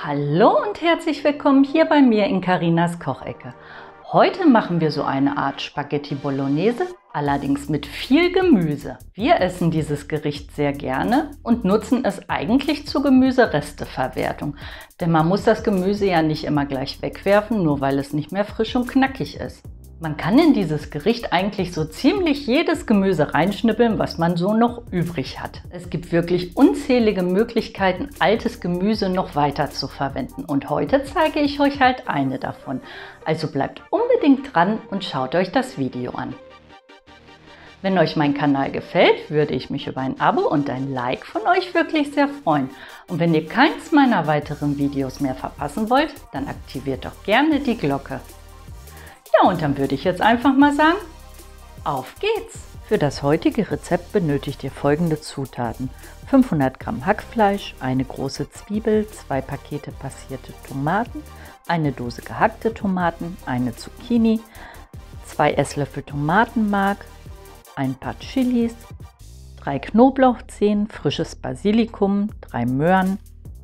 Hallo und herzlich willkommen hier bei mir in Carinas Kochecke. Heute machen wir so eine Art Spaghetti Bolognese, allerdings mit viel Gemüse. Wir essen dieses Gericht sehr gerne und nutzen es eigentlich zur Gemüseresteverwertung. Denn man muss das Gemüse ja nicht immer gleich wegwerfen, nur weil es nicht mehr frisch und knackig ist. Man kann in dieses Gericht eigentlich so ziemlich jedes Gemüse reinschnippeln, was man so noch übrig hat. Es gibt wirklich unzählige Möglichkeiten, altes Gemüse noch weiter zu verwenden. Und heute zeige ich euch halt eine davon. Also bleibt unbedingt dran und schaut euch das Video an. Wenn euch mein Kanal gefällt, würde ich mich über ein Abo und ein Like von euch wirklich sehr freuen. Und wenn ihr keins meiner weiteren Videos mehr verpassen wollt, dann aktiviert doch gerne die Glocke. Ja, und dann würde ich jetzt einfach mal sagen, auf geht's! Für das heutige Rezept benötigt ihr folgende Zutaten: 500 Gramm Hackfleisch, eine große Zwiebel, 2 Pakete passierte Tomaten, eine Dose gehackte Tomaten, eine Zucchini, 2 Esslöffel Tomatenmark, ein paar Chilis, 3 Knoblauchzehen, frisches Basilikum, 3 Möhren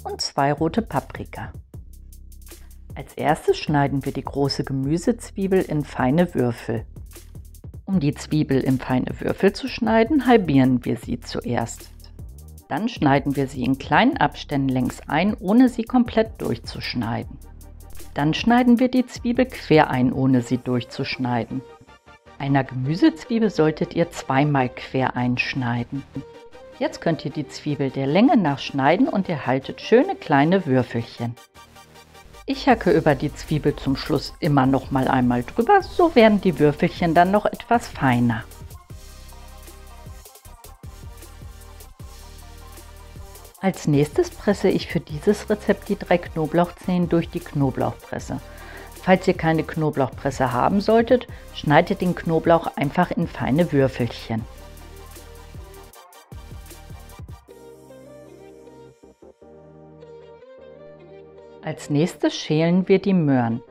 und 2 rote Paprika. Als erstes schneiden wir die große Gemüsezwiebel in feine Würfel. Um die Zwiebel in feine Würfel zu schneiden, halbieren wir sie zuerst. Dann schneiden wir sie in kleinen Abständen längs ein, ohne sie komplett durchzuschneiden. Dann schneiden wir die Zwiebel quer ein, ohne sie durchzuschneiden. Einer Gemüsezwiebel solltet ihr zweimal quer einschneiden. Jetzt könnt ihr die Zwiebel der Länge nach schneiden und erhaltet schöne kleine Würfelchen. Ich hacke über die Zwiebel zum Schluss immer noch mal einmal drüber, so werden die Würfelchen dann noch etwas feiner. Als nächstes presse ich für dieses Rezept die 3 Knoblauchzehen durch die Knoblauchpresse. Falls ihr keine Knoblauchpresse haben solltet, schneidet den Knoblauch einfach in feine Würfelchen. Als nächstes schälen wir die Möhren.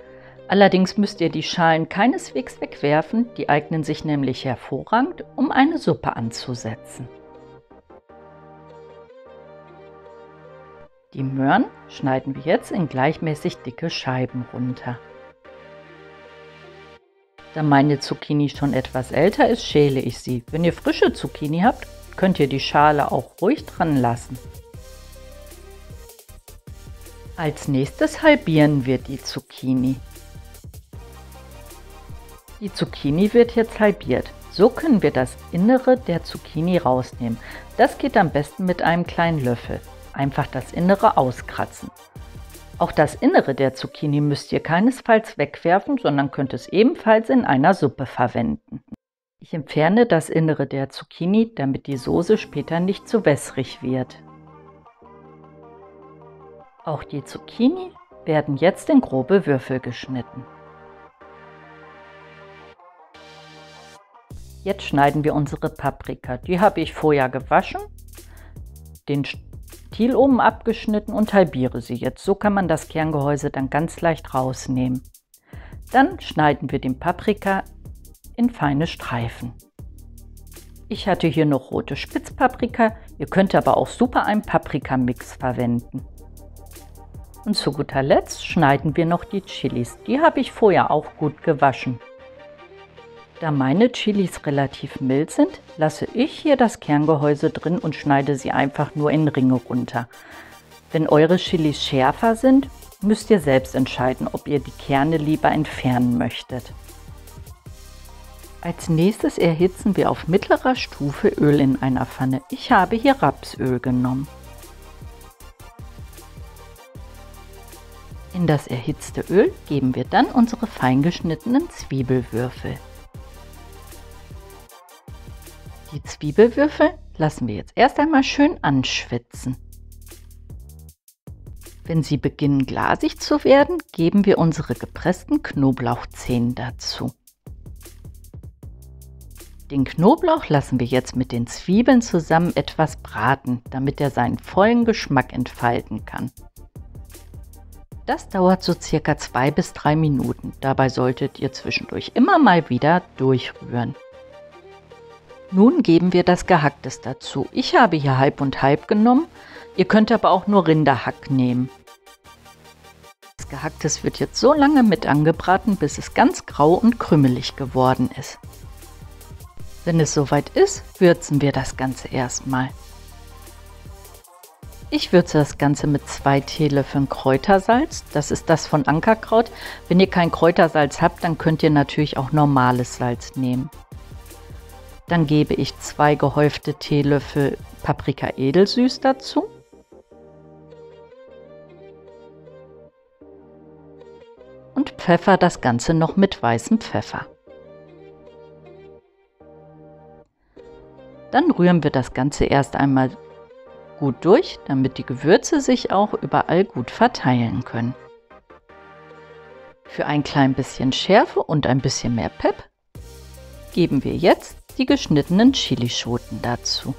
Allerdings müsst ihr die Schalen keineswegs wegwerfen, die eignen sich nämlich hervorragend, um eine Suppe anzusetzen. Die Möhren schneiden wir jetzt in gleichmäßig dicke Scheiben runter. Da meine Zucchini schon etwas älter ist, schäle ich sie. Wenn ihr frische Zucchini habt, könnt ihr die Schale auch ruhig dran lassen. Als nächstes halbieren wir die Zucchini. Die Zucchini wird jetzt halbiert. So können wir das Innere der Zucchini rausnehmen. Das geht am besten mit einem kleinen Löffel. Einfach das Innere auskratzen. Auch das Innere der Zucchini müsst ihr keinesfalls wegwerfen, sondern könnt es ebenfalls in einer Suppe verwenden. Ich entferne das Innere der Zucchini, damit die Soße später nicht zu wässrig wird. Auch die Zucchini werden jetzt in grobe Würfel geschnitten. Jetzt schneiden wir unsere Paprika. Die habe ich vorher gewaschen, den Stiel oben abgeschnitten und halbiere sie jetzt. So kann man das Kerngehäuse dann ganz leicht rausnehmen. Dann schneiden wir den Paprika in feine Streifen. Ich hatte hier noch rote Spitzpaprika, ihr könnt aber auch super einen Paprikamix verwenden. Und zu guter Letzt schneiden wir noch die Chilis. Die habe ich vorher auch gut gewaschen. Da meine Chilis relativ mild sind, lasse ich hier das Kerngehäuse drin und schneide sie einfach nur in Ringe runter. Wenn eure Chilis schärfer sind, müsst ihr selbst entscheiden, ob ihr die Kerne lieber entfernen möchtet. Als nächstes erhitzen wir auf mittlerer Stufe Öl in einer Pfanne. Ich habe hier Rapsöl genommen. In das erhitzte Öl geben wir dann unsere fein geschnittenen Zwiebelwürfel. Die Zwiebelwürfel lassen wir jetzt erst einmal schön anschwitzen. Wenn sie beginnen glasig zu werden, geben wir unsere gepressten Knoblauchzehen dazu. Den Knoblauch lassen wir jetzt mit den Zwiebeln zusammen etwas braten, damit er seinen vollen Geschmack entfalten kann. Das dauert so circa 2 bis 3 Minuten. Dabei solltet ihr zwischendurch immer mal wieder durchrühren. Nun geben wir das Gehacktes dazu. Ich habe hier halb und halb genommen. Ihr könnt aber auch nur Rinderhack nehmen. Gehacktes wird jetzt so lange mit angebraten, bis es ganz grau und krümelig geworden ist. Wenn es soweit ist, würzen wir das Ganze erstmal. Ich würze das Ganze mit 2 Teelöffeln Kräutersalz. Das ist das von Ankerkraut. Wenn ihr kein Kräutersalz habt, dann könnt ihr natürlich auch normales Salz nehmen. Dann gebe ich 2 gehäufte Teelöffel Paprika edelsüß dazu. Und pfeffer das Ganze noch mit weißem Pfeffer. Dann rühren wir das Ganze erst einmal gut durch, damit die Gewürze sich auch überall gut verteilen können. Für ein klein bisschen Schärfe und ein bisschen mehr Pep geben wir jetzt die geschnittenen Chilischoten dazu.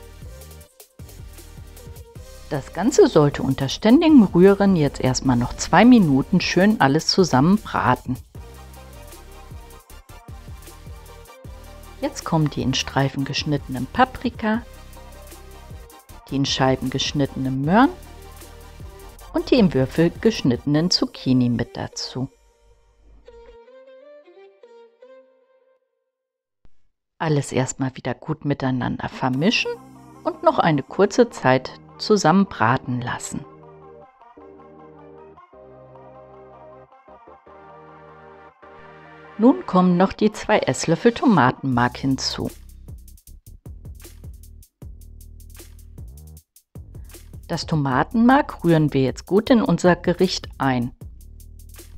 Das Ganze sollte unter ständigem Rühren jetzt erstmal noch 2 Minuten schön alles zusammen braten. Jetzt kommen die in Streifen geschnittenen Paprika, die in Scheiben geschnittenen Möhren und die in Würfel geschnittenen Zucchini mit dazu. Alles erstmal wieder gut miteinander vermischen und noch eine kurze Zeit zusammen braten lassen. Nun kommen noch die 2 Esslöffel Tomatenmark hinzu. Das Tomatenmark rühren wir jetzt gut in unser Gericht ein.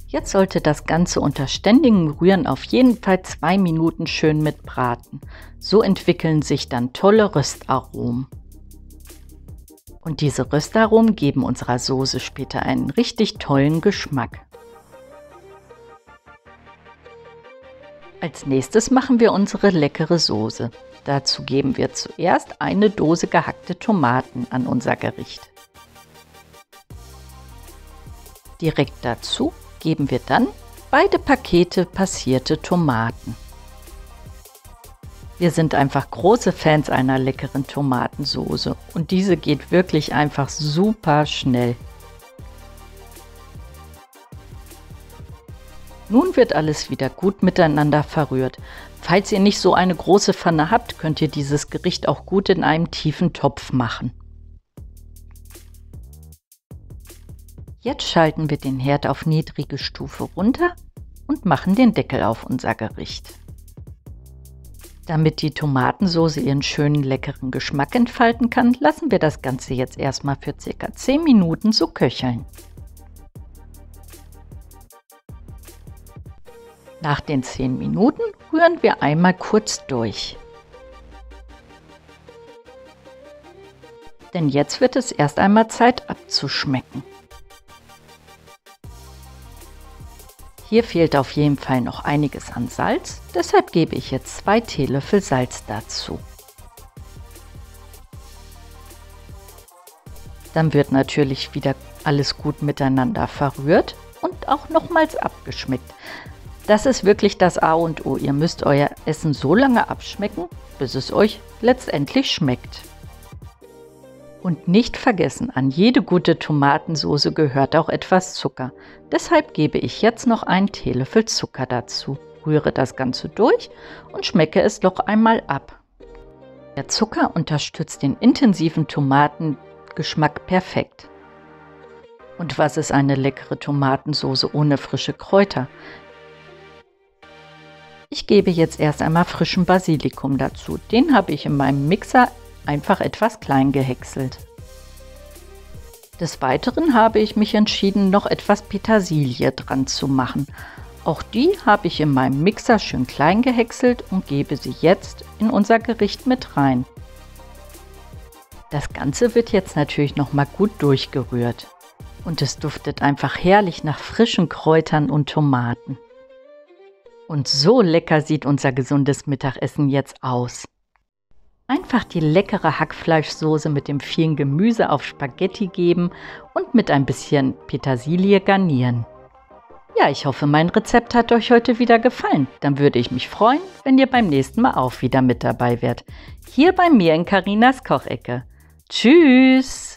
Jetzt sollte das Ganze unter ständigem Rühren auf jeden Fall 2 Minuten schön mitbraten. So entwickeln sich dann tolle Röstaromen. Und diese Röstaromen geben unserer Soße später einen richtig tollen Geschmack. Als nächstes machen wir unsere leckere Soße. Dazu geben wir zuerst eine Dose gehackte Tomaten an unser Gericht. Direkt dazu geben wir dann beide Pakete passierte Tomaten. Wir sind einfach große Fans einer leckeren Tomatensoße und diese geht wirklich einfach super schnell. Nun wird alles wieder gut miteinander verrührt. Falls ihr nicht so eine große Pfanne habt, könnt ihr dieses Gericht auch gut in einem tiefen Topf machen. Jetzt schalten wir den Herd auf niedrige Stufe runter und machen den Deckel auf unser Gericht. Damit die Tomatensoße ihren schönen leckeren Geschmack entfalten kann, lassen wir das Ganze jetzt erstmal für ca. 10 Minuten so köcheln. Nach den 10 Minuten rühren wir einmal kurz durch. Denn jetzt wird es erst einmal Zeit abzuschmecken. Hier fehlt auf jeden Fall noch einiges an Salz, deshalb gebe ich jetzt 2 Teelöffel Salz dazu. Dann wird natürlich wieder alles gut miteinander verrührt und auch nochmals abgeschmeckt. Das ist wirklich das A und O. Ihr müsst euer Essen so lange abschmecken, bis es euch letztendlich schmeckt. Und nicht vergessen, an jede gute Tomatensoße gehört auch etwas Zucker. Deshalb gebe ich jetzt noch einen Teelöffel Zucker dazu. Rühre das Ganze durch und schmecke es noch einmal ab. Der Zucker unterstützt den intensiven Tomatengeschmack perfekt. Und was ist eine leckere Tomatensoße ohne frische Kräuter? Ich gebe jetzt erst einmal frischen Basilikum dazu. Den habe ich in meinem Mixer einfach etwas klein gehäckselt. Des Weiteren habe ich mich entschieden, noch etwas Petersilie dran zu machen. Auch die habe ich in meinem Mixer schön klein gehäckselt und gebe sie jetzt in unser Gericht mit rein. Das Ganze wird jetzt natürlich noch mal gut durchgerührt. Und es duftet einfach herrlich nach frischen Kräutern und Tomaten. Und so lecker sieht unser gesundes Mittagessen jetzt aus. Einfach die leckere Hackfleischsoße mit dem vielen Gemüse auf Spaghetti geben und mit ein bisschen Petersilie garnieren. Ja, ich hoffe, mein Rezept hat euch heute wieder gefallen. Dann würde ich mich freuen, wenn ihr beim nächsten Mal auch wieder mit dabei wärt. Hier bei mir in Carinas Kochecke. Tschüss!